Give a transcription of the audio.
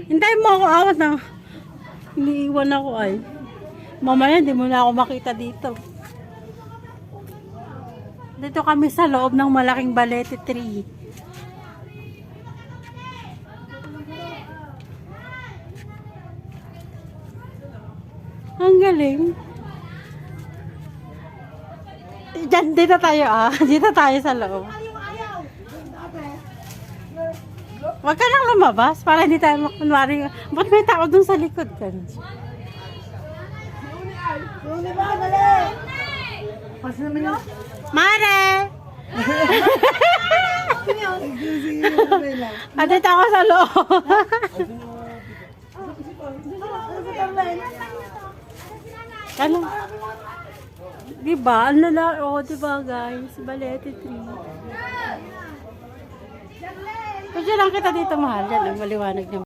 Hintayin mo ako, awat na. Iniiwan ako ay. Mamaya, hindi mo na ako makita dito. Dito kami sa loob ng malaking balete tree. Ang galing. Diyan, dito tayo ah. Dito tayo sa loob. Huwag ka nang lumabas para hindi tayo makunwari. Ba't may tao dun sa likod ka? Mare! Dito ako sa loob. Ano? Diba? Ang lalaki. Oo, diba guys? Balete tree. Pwede lang kita dito, mahal. Yan, ang maliwanag niya.